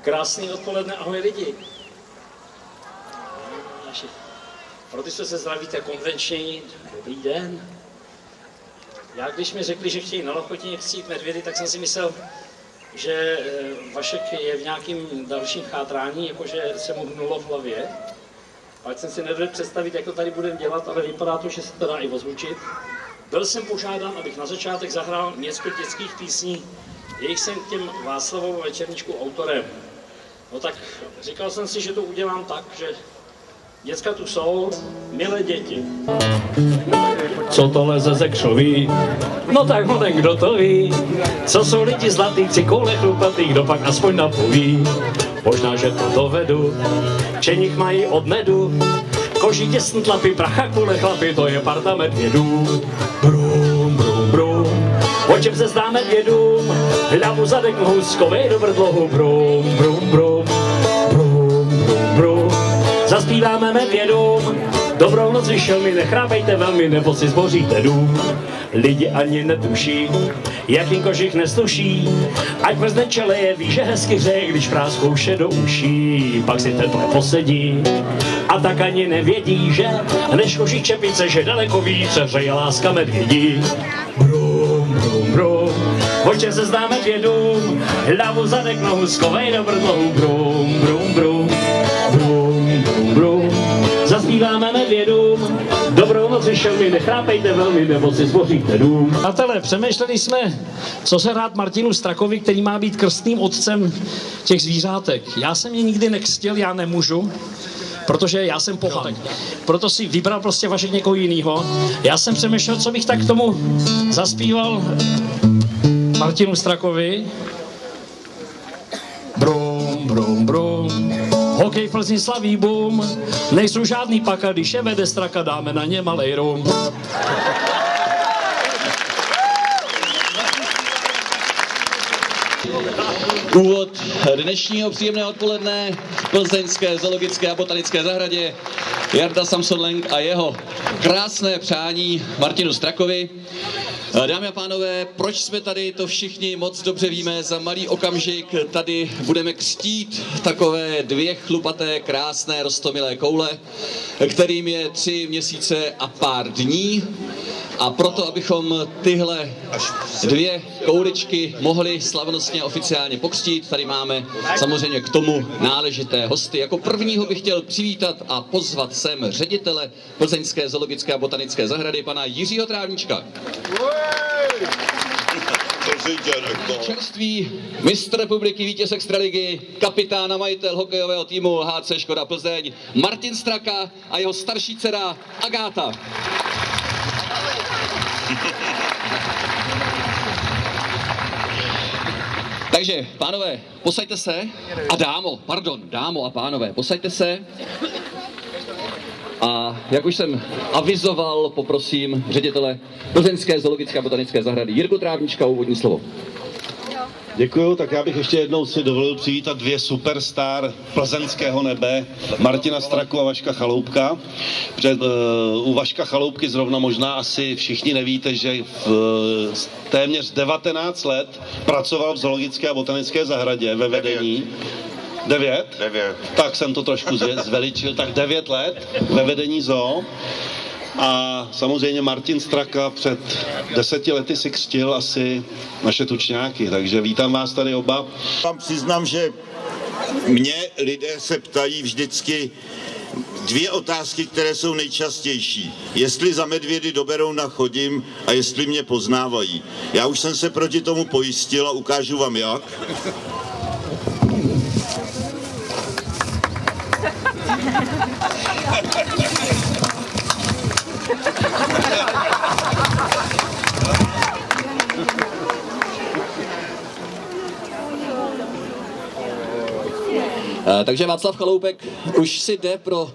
Krásný odpoledne, ahoj lidi. Pro ty, co se zdravíte konvenčně, dobrý den. Já když mi řekli, že chtějí na Lochotině chcít medvědy, tak jsem si myslel, že Vašek je v nějakým dalším chátrání, jakože se mu hnulo v hlavě. Ale jsem si nedovedl představit, jak to tady budeme dělat, ale vypadá to, že se to dá i ozvučit. Byl jsem požádán, abych na začátek zahrál několik dětských písní, jejich jsem k těm Václavovu večerníčku autorem. No tak říkal jsem si, že to udělám tak, že děcka tu jsou, milé děti. Co to leze ze křoví? No tak hoden, kdo to ví? Co jsou lidi zlatýci, koule chlupatý, kdo pak aspoň napoví? Možná, že to dovedu, čenich mají od medu, koží těsn tlapy, pracha kvůle chlapy, to je parta medvědů. Brum, brum, brum, o čem se zdá medvědům? Hlavu zadek houskovej do brdlohu, brum, brum, brum, brum, brum, brum. Zaspíváme medvědům, dobrou noc vyšel mi, nechrápejte velmi, nebo si zboříte dům. Lidi ani netuší, jak jim kožich nesluší, ať mrzne čeleje, ví, že hezky hřeje, když práskou vše do uší. Pak si teple posedí a tak ani nevědí, že než kožich čepice, že daleko více hřeje láska medvědí. Brum, brum, brum, o čem se zdá medvědům? Hlavu zadek nohu skovej do brdlohu, brum, brum, brum, brum, brum, brum. Zaspíváme medvědům, dobrou noc vyšel mi, nechrápejte velmi, nebo si zboříte dům. Přátelé, přemýšleli jsme, co se rád Martinu Strakovi, který má být krstným otcem těch zvířátek. Já jsem je nikdy nekřtil, já nemůžu, protože já jsem pohan. Proto si vybral prostě Vašek někoho jinýho. Já jsem přemýšlel, co bych tak k tomu zaspíval Martinu Strakovi. Brum, brum, brum. Hokej v Plzni slaví boom, nejsou žádný paka, když je vede Straka, dáme na ně malej rum. Úvod dnešního příjemného odpoledne v Plzeňské zoologické a botanické zahradě Jarda Samsonlenk a jeho krásné přání Martinu Strakovi. Dámy a pánové, proč jsme tady, to všichni moc dobře víme. Za malý okamžik tady budeme křtít takové dvě chlupaté, krásné, roztomilé koule, kterým je 3 měsíce a pár dní. A proto, abychom tyhle dvě kouličky mohli slavnostně oficiálně pokřtít, tady máme samozřejmě k tomu náležité hosty. Jako prvního bych chtěl přivítat a pozvat sem ředitele Plzeňské zoologické a botanické zahrady, pana Jiřího Trávníčka. Čerstvý mistr republiky, vítěz extraligy, kapitán a majitel hokejového týmu HC Škoda Plzeň, Martin Straka a jeho starší dcera Agáta. Takže, pánové, posaďte se. A dámo a pánové, posaďte se. A jak už jsem avizoval, poprosím ředitele Plzeňské zoologické a botanické zahrady Jirku Trávníčka o úvodní slovo. Děkuju, tak já bych ještě jednou si dovolil přivítat dvě superstar plzeňského nebe, Martina Straku a Vaška Chaloupka. U Vaška Chaloupky zrovna možná asi všichni nevíte, že téměř 19 let pracoval v zoologické a botanické zahradě ve vedení. 9? Tak jsem to trošku zveličil, tak 9 let ve vedení zoo. A samozřejmě Martin Straka před 10 lety si křtil asi naše tučňáky, takže vítám vás tady oba. Vám přiznám, že mě lidé se ptají vždycky 2 otázky, které jsou nejčastější. Jestli za medvědy do Berouna chodím a jestli mě poznávají. Já už jsem se proti tomu pojistil a ukážu vám jak. Takže Václav Chaloupek už si jde pro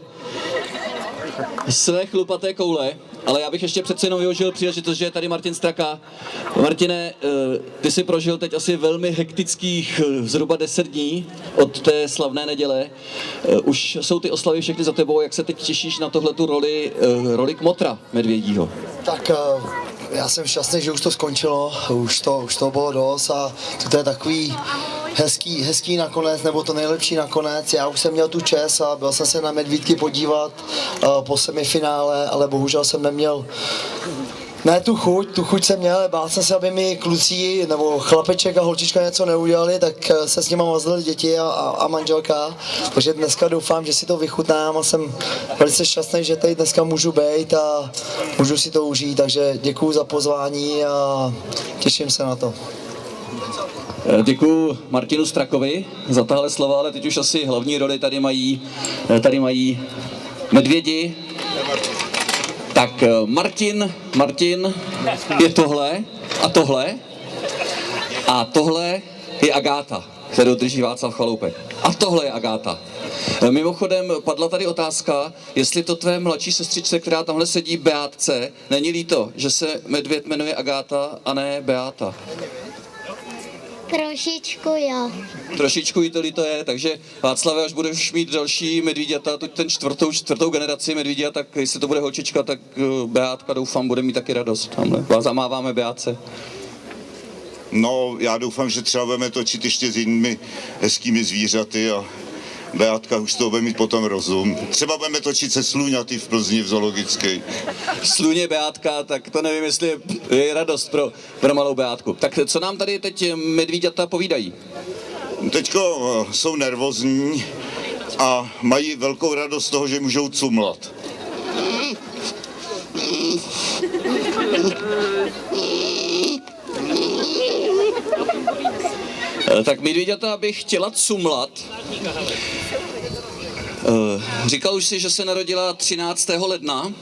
své chlupaté koule ale já bych ještě přece jenom využil příležitost, že je tady Martin Straka. Martine, ty jsi prožil teď asi velmi hektických zhruba 10 dní od té slavné neděle. Už jsou ty oslavy všechny za tebou, jak se teď těšíš na tuhletu roli kmotra medvědího? Tak já jsem šťastný, že už to skončilo, už to bylo dost a to je takový hezký nakonec, nebo to nejlepší nakonec. Já už jsem měl tu čest a byl jsem se na medvídky podívat po semifinále, ale bohužel jsem neměl tu chuť jsem měl, bál jsem se, aby mi kluci nebo chlapeček a holčička něco neudělali, tak se s nima mazlili děti a manželka, takže dneska doufám, že si to vychutnám a jsem velice šťastný, že tady dneska můžu být a můžu si to užít, takže děkuju za pozvání a těším se na to. Děkuju Martinu Strakovi za tahle slova, ale teď už asi hlavní roli tady mají medvědi. Tak Martin je tohle a tohle je Agáta, kterou drží Václav Chaloupek. A tohle je Agáta. Mimochodem padla tady otázka, jestli to tvé mladší sestřičce, která tamhle sedí, Beátce, není líto, že se medvěd jmenuje Agáta a ne Beáta. Trošičku jo. Trošičku jí to líto je, takže Václave, až budeš mít další medvíďata, ten čtvrtou generaci medvíďat, tak jestli to bude holčička, tak Beátka doufám bude mít taky radost. Tamhle zamáváme Beátce. No, já doufám, že třeba budeme točit ještě s jinými hezkými zvířaty a Beátka už to bude mít potom rozum. Třeba budeme točit se sluňaty v Plzni v zoologické. Sluně Beátka, tak to nevím, jestli je radost pro malou Beátku. Tak co nám tady teď medvíďata povídají? Teďko jsou nervózní a mají velkou radost z toho, že můžou cumlat. Tak medvíďata bych chtěla cumlat. Říkal už si, že se narodila 13. ledna,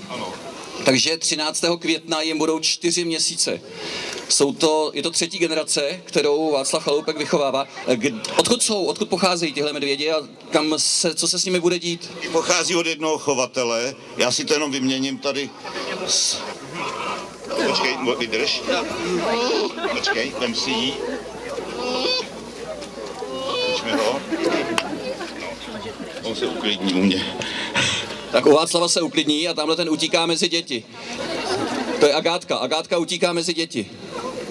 takže 13. května jim budou 4 měsíce. Je to 3. generace, kterou Václav Chaloupek vychovává. Odkud pocházejí tyhle medvědi a co se s nimi bude dít? Pochází od jednoho chovatele, já si to jenom vyměním tady Počkej, vydrž. Počkej, vem si jí. Pojďme ho. On se uklidní u mě. Tak u Václava se uklidní a tamhle ten utíká mezi děti. To je Agátka. Agátka utíká mezi děti.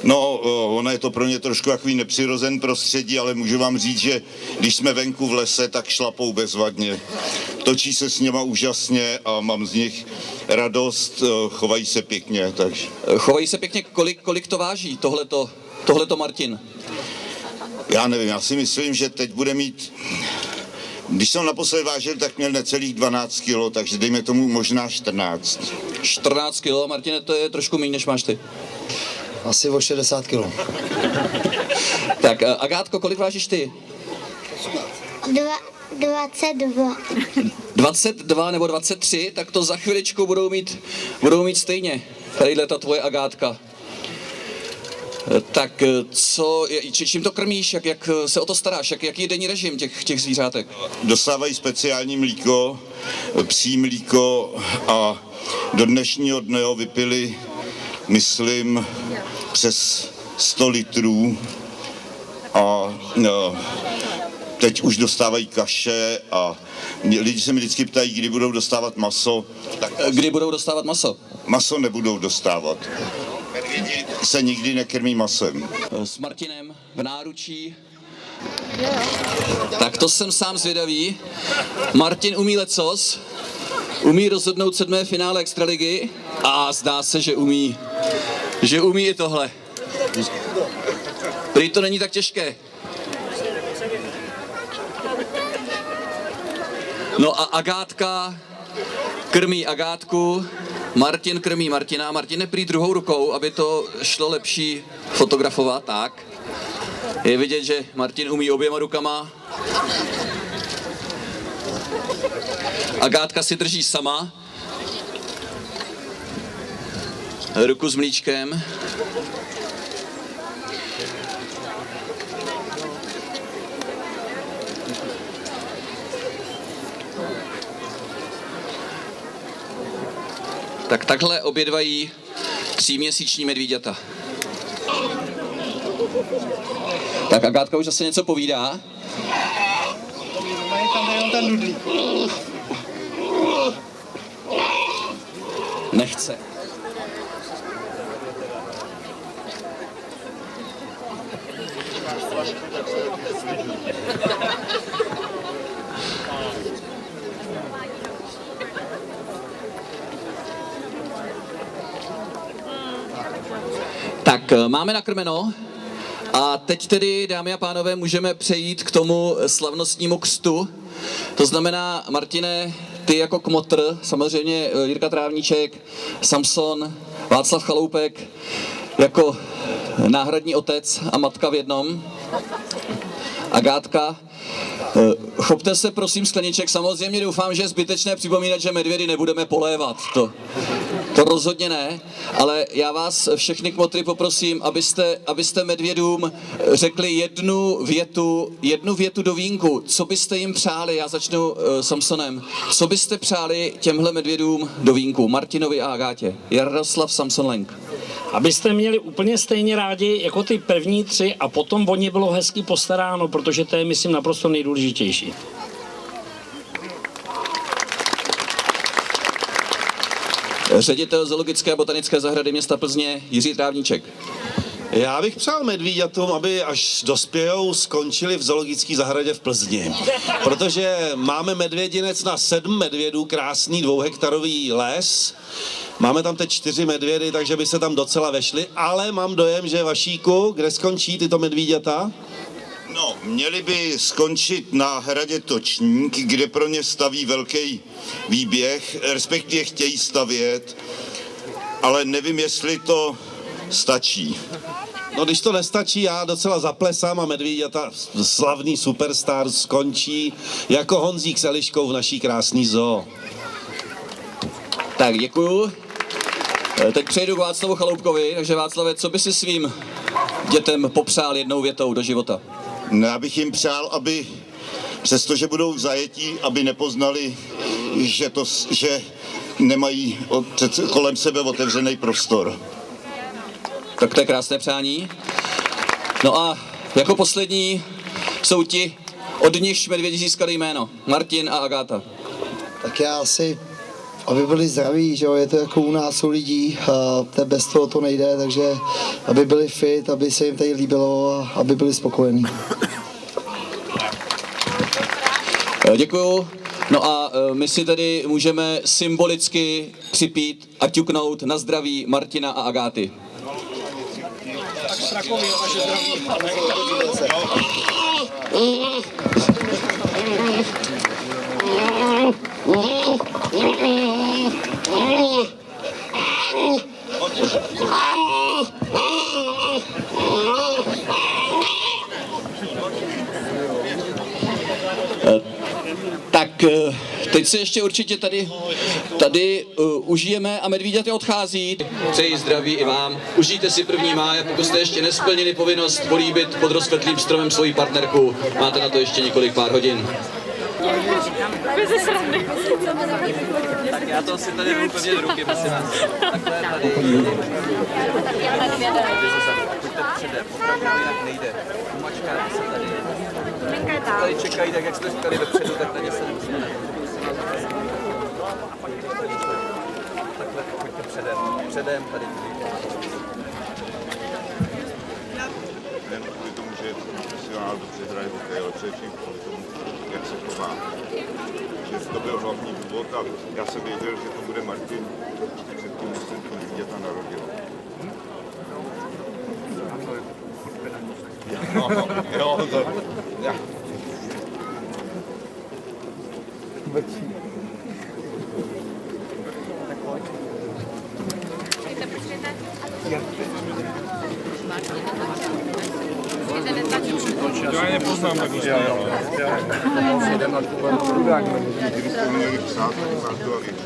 No, ona je to pro ně trošku takový nepřirozen prostředí, ale můžu vám říct, že když jsme venku v lese, tak šlapou bezvadně. Točí se s něma úžasně a mám z nich radost, chovají se pěkně. Takže. Chovají se pěkně, kolik to váží, tohleto Martin? Já nevím, já si myslím, že teď bude mít... Když jsem naposledy vážil, tak měl necelých 12 kilo, takže dejme tomu možná 14. 14 kilo, Martine, to je trošku méně, než máš ty. Asi o 60 kilo. Tak, Agátko, kolik vážíš ty? 22. 22 nebo 23, tak to za chviličku budou mít stejně. Tadyhle ta tvoje Agátka. Tak čím to krmíš, jak se o to staráš, jaký je denní režim těch zvířátek? Dostávají speciální mlíko, psí mlíko a do dnešního dne ho vypili, myslím, přes 100 litrů a teď už dostávají kaše a lidi se mi vždycky ptají, kdy budou dostávat maso. Tak kdy budou dostávat maso? Maso nebudou dostávat. Medvědi se nikdy nekrmí masem. S Martinem v náručí. Tak to jsem sám zvědavý. Martin umí lecos, umí rozhodnout 7. finále extraligy a zdá se, že umí i tohle. Prý to není tak těžké. No a Agátka krmí Agátku, Martin krmí Martina. Martin je prý druhou rukou, aby to šlo lepší fotografovat, tak. Je vidět, že Martin umí oběma rukama. Agátka si drží sama. Ruku s mlíčkem. Tak takhle obědvají 3měsíční medvíďata. Tak Agátka už zase něco povídá. Nechce. Tak, máme nakrmeno a teď tedy, dámy a pánové, můžeme přejít k tomu slavnostnímu křtu. To znamená, Martine, ty jako kmotr, samozřejmě Jirka Trávníček, Samson, Václav Chaloupek jako náhradní otec a matka v jednom, Agátka. Chopte se prosím skleniček, samozřejmě doufám, že je zbytečné připomínat, že medvědy nebudeme polévat, to rozhodně ne, ale já vás všechny kmotry poprosím, abyste medvědům řekli jednu větu do vínku, co byste jim přáli, já začnu Samsonem, co byste přáli těmhle medvědům do vínku, Martinovi a Agátě, Jaroslav Samson Lenk. Abyste měli úplně stejně rádi jako ty první 3 a potom o ně bylo hezky postaráno, protože to je, myslím, naprosto nejdůležitější. Ředitel Zoologické a botanické zahrady města Plzně Jiří Trávníček. Já bych přál medvíďatům, aby až dospějou, skončili v zoologické zahradě v Plzni. Protože máme medvědinec na 7 medvědů, krásný 2hektarový les. Máme tam teď 4 medvědy, takže by se tam docela vešly, ale mám dojem, že Vašíku, kde skončí tyto medvíďata? No, měli by skončit na hradě Točník, kde pro ně staví velký výběh, respektive chtějí stavět, ale nevím, jestli to stačí. No, když to nestačí, já docela zaplesám a medvíďata, slavný superstar, skončí jako Honzík s Eliškou v naší krásný zoo. Tak, děkuju. Teď přejdu k Václavu Chaloupkovi, takže Václave, co by si svým dětem popřál jednou větou do života? No, já bych jim přál, aby, přestože budou v zajetí, aby nepoznali, že nemají kolem sebe otevřený prostor. Tak to je krásné přání. No a jako poslední jsou ti, od nichž medvědi získali jméno. Martin a Agáta. Tak já asi, aby byli zdraví, že jo, je to jako u nás u lidí, bez toho to nejde, takže aby byli fit, aby se jim tady líbilo a aby byli spokojení. Děkuju. No a my si tedy můžeme symbolicky připít a ťuknout na zdraví Martina a Agáty. Tak Strakovi, vaše zdraví. Tak teď se ještě určitě tady užijeme a medvíďaty odchází. Přeji zdraví i vám. Užijte si 1. máje, pokud jste ještě nesplnili povinnost políbit pod rozkvetlým stromem svoji partnerku. Máte na to ještě několik pár hodin. Tak já to si tady budu pevně v ruky, prosím vás. Takhle tady. Pojďte předem, opravdu jinak nejde. Umačkáte se tady. Tady čekají, tak jak jste říkali vepředu, tak tady se nemusíme. Takhle pojďte předem. Předem tady. Nejen kvůli tomu, že profesionál dobře hraje hokej, ale především kvůli tomu, jak se chová. Že to byl hlavní důvod a já jsem věděl, že to bude Martin předtím, než jsem to dítěta narodil. Jo, to... Já. Já je nepoznám takhle. Kdybyste měli psát, tak máš to a větší.